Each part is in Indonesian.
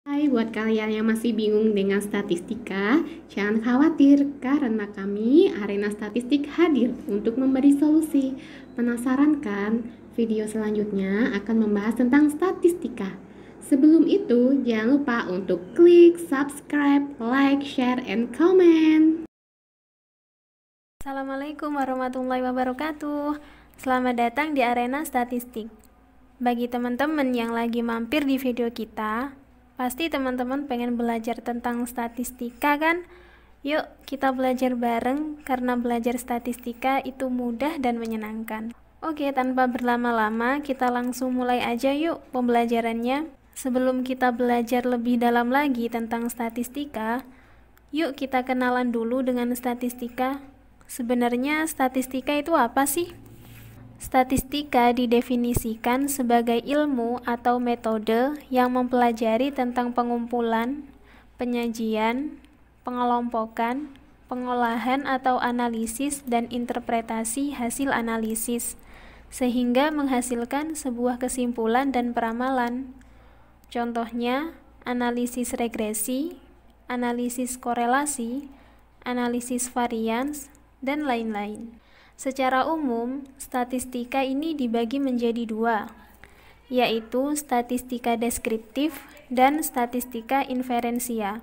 Hai, buat kalian yang masih bingung dengan statistika, jangan khawatir karena kami Arena Statistik hadir untuk memberi solusi. Penasaran kan? Video selanjutnya akan membahas tentang statistika. Sebelum itu, jangan lupa untuk klik subscribe, like, share, and comment. Assalamualaikum warahmatullahi wabarakatuh. Selamat datang di Arena Statistik. Bagi teman-teman yang lagi mampir di video kita, pasti teman-teman pengen belajar tentang statistika kan? Yuk kita belajar bareng karena belajar statistika itu mudah dan menyenangkan. Oke, tanpa berlama-lama kita langsung mulai aja yuk pembelajarannya. Sebelum kita belajar lebih dalam lagi tentang statistika, yuk kita kenalan dulu dengan statistika. Sebenarnya statistika itu apa sih? Statistika didefinisikan sebagai ilmu atau metode yang mempelajari tentang pengumpulan, penyajian, pengelompokan, pengolahan atau analisis dan interpretasi hasil analisis, sehingga menghasilkan sebuah kesimpulan dan peramalan. Contohnya, analisis regresi, analisis korelasi, analisis varians, dan lain-lain. Secara umum, statistika ini dibagi menjadi dua, yaitu statistika deskriptif dan statistika inferensia.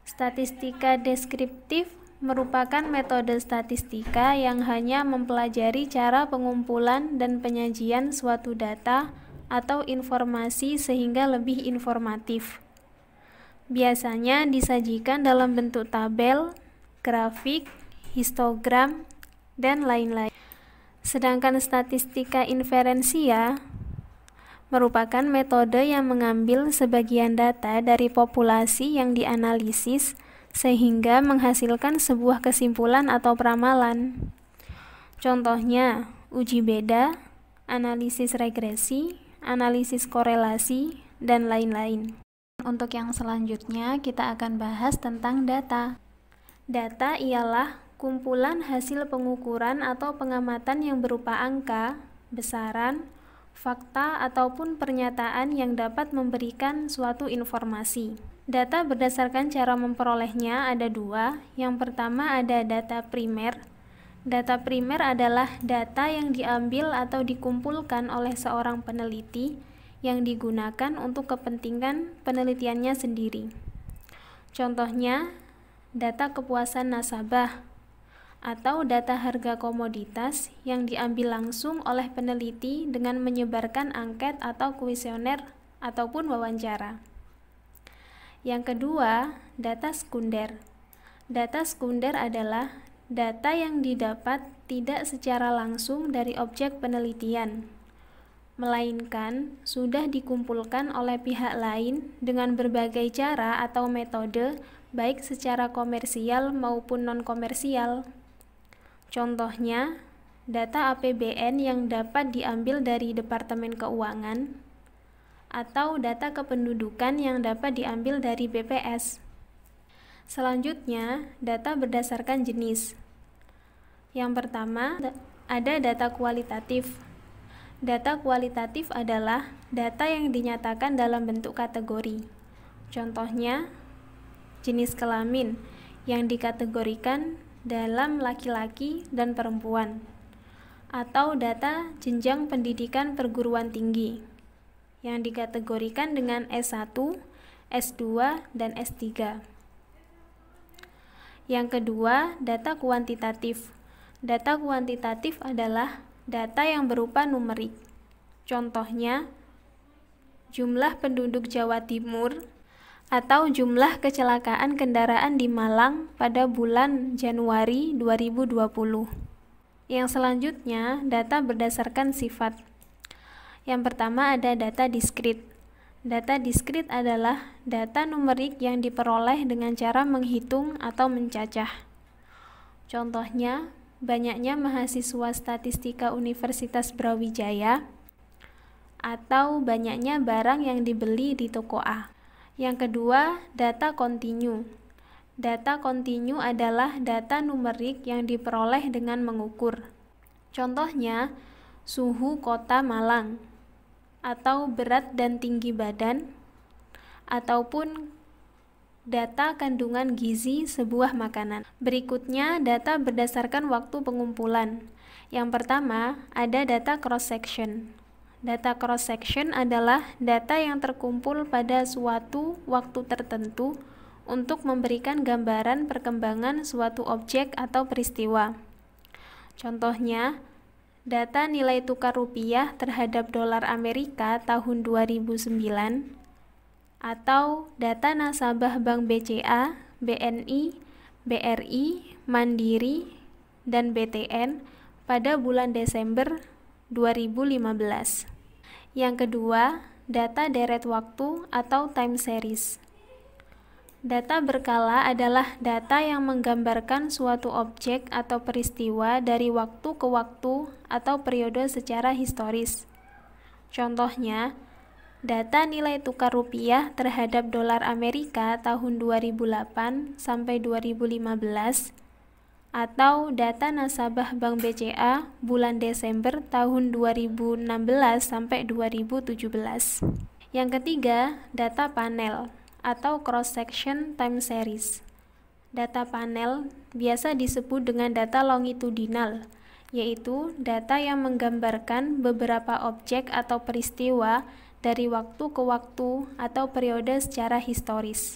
Statistika deskriptif merupakan metode statistika yang hanya mempelajari cara pengumpulan dan penyajian suatu data atau informasi sehingga lebih informatif. Biasanya disajikan dalam bentuk tabel, grafik, histogram, dan lain-lain. Sedangkan statistika inferensia merupakan metode yang mengambil sebagian data dari populasi yang dianalisis sehingga menghasilkan sebuah kesimpulan atau peramalan. Contohnya, uji beda, analisis regresi, analisis korelasi, dan lain-lain. Untuk yang selanjutnya, kita akan bahas tentang data. Data ialah kumpulan hasil pengukuran atau pengamatan yang berupa angka, besaran, fakta, ataupun pernyataan yang dapat memberikan suatu informasi. Data berdasarkan cara memperolehnya ada dua. Yang pertama ada data primer. Data primer adalah data yang diambil atau dikumpulkan oleh seorang peneliti yang digunakan untuk kepentingan penelitiannya sendiri. Contohnya, data kepuasan nasabah atau data harga komoditas yang diambil langsung oleh peneliti dengan menyebarkan angket atau kuesioner ataupun wawancara. Yang kedua, data sekunder. Data sekunder adalah data yang didapat tidak secara langsung dari objek penelitian, melainkan sudah dikumpulkan oleh pihak lain dengan berbagai cara atau metode, baik secara komersial maupun non-komersial. Contohnya, data APBN yang dapat diambil dari Departemen Keuangan, atau data kependudukan yang dapat diambil dari BPS. Selanjutnya, data berdasarkan jenis. Yang pertama, ada data kualitatif. Data kualitatif adalah data yang dinyatakan dalam bentuk kategori. Contohnya, jenis kelamin yang dikategorikan dalam laki-laki dan perempuan, atau data jenjang pendidikan perguruan tinggi yang dikategorikan dengan S1, S2, dan S3. Yang kedua, data kuantitatif. Data kuantitatif adalah data yang berupa numerik. Contohnya, jumlah penduduk Jawa Timur atau jumlah kecelakaan kendaraan di Malang pada bulan Januari 2020. Yang selanjutnya, data berdasarkan sifat. Yang pertama ada data diskrit. Data diskrit adalah data numerik yang diperoleh dengan cara menghitung atau mencacah. Contohnya, banyaknya mahasiswa statistika Universitas Brawijaya atau banyaknya barang yang dibeli di toko A. Yang kedua, data kontinu. Data kontinu adalah data numerik yang diperoleh dengan mengukur. Contohnya, suhu kota Malang, atau berat dan tinggi badan, ataupun data kandungan gizi sebuah makanan. Berikutnya, data berdasarkan waktu pengumpulan. Yang pertama, ada data cross-section. Data cross-section adalah data yang terkumpul pada suatu waktu tertentu untuk memberikan gambaran perkembangan suatu objek atau peristiwa. Contohnya, data nilai tukar rupiah terhadap dolar Amerika tahun 2009 atau data nasabah Bank BCA, BNI, BRI, Mandiri, dan BTN pada bulan Desember 2015. Yang kedua, data deret waktu atau time series. Data berkala adalah data yang menggambarkan suatu objek atau peristiwa dari waktu ke waktu atau periode secara historis. Contohnya, data nilai tukar rupiah terhadap dolar Amerika tahun 2008 sampai 2015 atau data nasabah Bank BCA bulan Desember tahun 2016 sampai 2017. Yang ketiga, data panel atau cross-section time series. Data panel biasa disebut dengan data longitudinal, yaitu data yang menggambarkan beberapa objek atau peristiwa dari waktu ke waktu atau periode secara historis.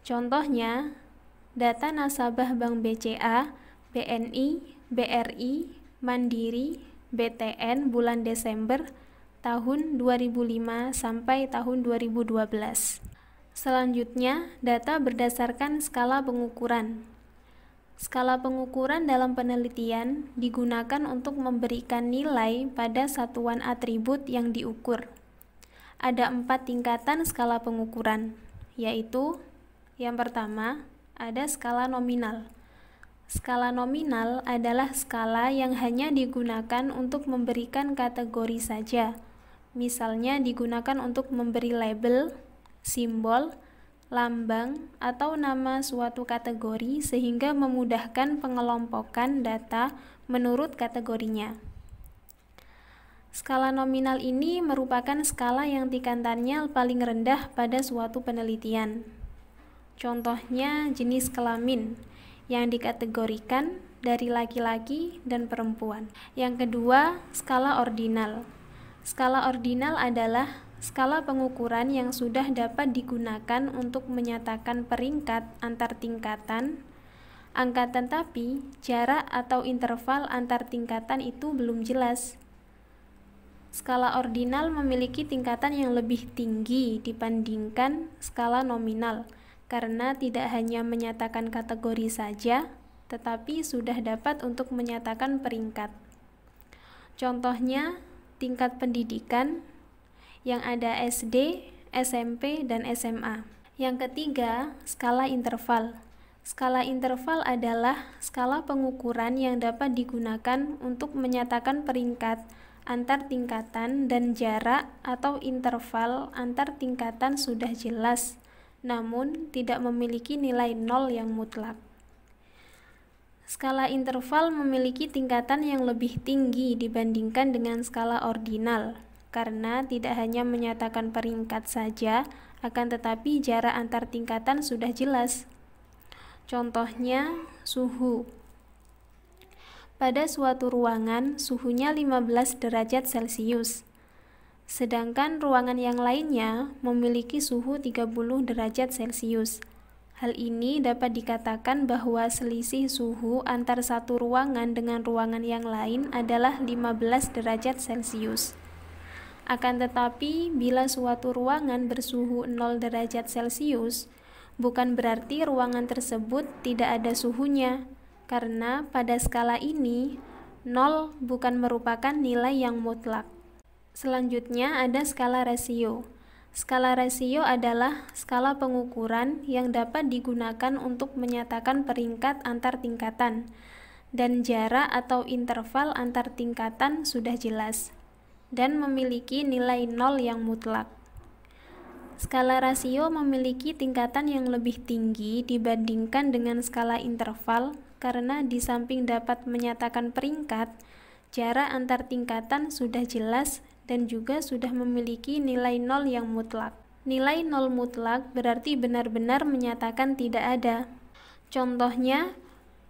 Contohnya, data nasabah Bank BCA, BNI, BRI, Mandiri, BTN bulan Desember tahun 2005 sampai tahun 2012. Selanjutnya, data berdasarkan skala pengukuran. Skala pengukuran dalam penelitian digunakan untuk memberikan nilai pada satuan atribut yang diukur. Ada 4 tingkatan skala pengukuran, yaitu yang pertama, ada skala nominal. Skala nominal adalah skala yang hanya digunakan untuk memberikan kategori saja. Misalnya digunakan untuk memberi label, simbol, lambang, atau nama suatu kategori sehingga memudahkan pengelompokan data menurut kategorinya. Skala nominal ini merupakan skala yang tingkatannya paling rendah pada suatu penelitian. Contohnya jenis kelamin yang dikategorikan dari laki-laki dan perempuan. Yang kedua, skala ordinal. Skala ordinal adalah skala pengukuran yang sudah dapat digunakan untuk menyatakan peringkat antar tingkatan, tetapi jarak atau interval antar tingkatan itu belum jelas. Skala ordinal memiliki tingkatan yang lebih tinggi dibandingkan skala nominal, karena tidak hanya menyatakan kategori saja, tetapi sudah dapat untuk menyatakan peringkat. Contohnya, tingkat pendidikan yang ada SD, SMP, dan SMA. Yang ketiga, skala interval. Skala interval adalah skala pengukuran yang dapat digunakan untuk menyatakan peringkat antar tingkatan dan jarak atau interval antar tingkatan sudah jelas, namun tidak memiliki nilai 0 yang mutlak. Skala interval memiliki tingkatan yang lebih tinggi dibandingkan dengan skala ordinal, karena tidak hanya menyatakan peringkat saja, akan tetapi jarak antar tingkatan sudah jelas. Contohnya, suhu. Pada suatu ruangan, suhunya 15 derajat Celcius. Sedangkan ruangan yang lainnya memiliki suhu 30 derajat Celcius. Hal ini dapat dikatakan bahwa selisih suhu antar satu ruangan dengan ruangan yang lain adalah 15 derajat Celcius. Akan tetapi, bila suatu ruangan bersuhu 0 derajat Celcius, bukan berarti ruangan tersebut tidak ada suhunya, karena pada skala ini, 0 bukan merupakan nilai yang mutlak. Selanjutnya ada skala rasio. Skala rasio adalah skala pengukuran yang dapat digunakan untuk menyatakan peringkat antar tingkatan, dan jarak atau interval antar tingkatan sudah jelas, dan memiliki nilai 0 yang mutlak. Skala rasio memiliki tingkatan yang lebih tinggi dibandingkan dengan skala interval, karena di samping dapat menyatakan peringkat, jarak antar tingkatan sudah jelas dan juga sudah memiliki nilai 0 yang mutlak. Nilai nol mutlak berarti benar-benar menyatakan tidak ada. Contohnya,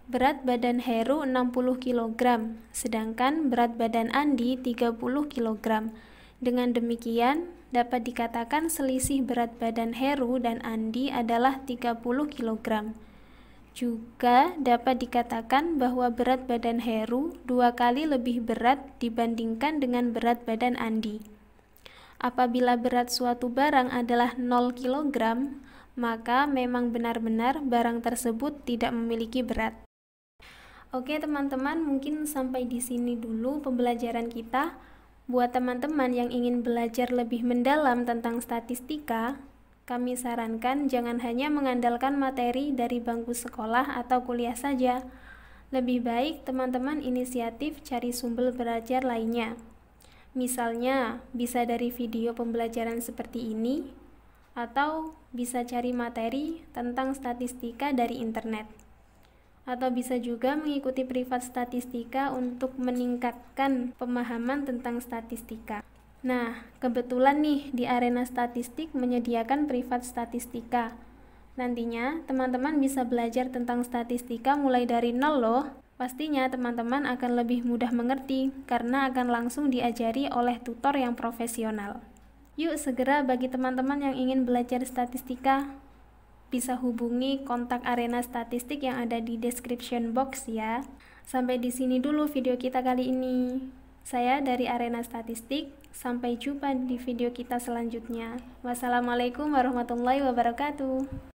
berat badan Heru 60 kg, sedangkan berat badan Andi 30 kg. Dengan demikian, dapat dikatakan selisih berat badan Heru dan Andi adalah 30 kg. Juga dapat dikatakan bahwa berat badan Heru 2 kali lebih berat dibandingkan dengan berat badan Andi. Apabila berat suatu barang adalah 0 kg, maka memang benar-benar barang tersebut tidak memiliki berat. Oke teman-teman, mungkin sampai di sini dulu pembelajaran kita. Buat teman-teman yang ingin belajar lebih mendalam tentang statistika, kami sarankan jangan hanya mengandalkan materi dari bangku sekolah atau kuliah saja. Lebih baik teman-teman inisiatif cari sumber belajar lainnya. Misalnya, bisa dari video pembelajaran seperti ini, atau bisa cari materi tentang statistika dari internet. Atau bisa juga mengikuti privat statistika untuk meningkatkan pemahaman tentang statistika. Nah, kebetulan nih di Arena Statistik menyediakan privat statistika. Nantinya, teman-teman bisa belajar tentang statistika mulai dari nol loh. Pastinya teman-teman akan lebih mudah mengerti karena akan langsung diajari oleh tutor yang profesional. Yuk segera bagi teman-teman yang ingin belajar statistika, bisa hubungi kontak Arena Statistik yang ada di description box ya. Sampai di sini dulu video kita kali ini. Saya dari Arena Statistik, sampai jumpa di video kita selanjutnya. Wassalamualaikum warahmatullahi wabarakatuh.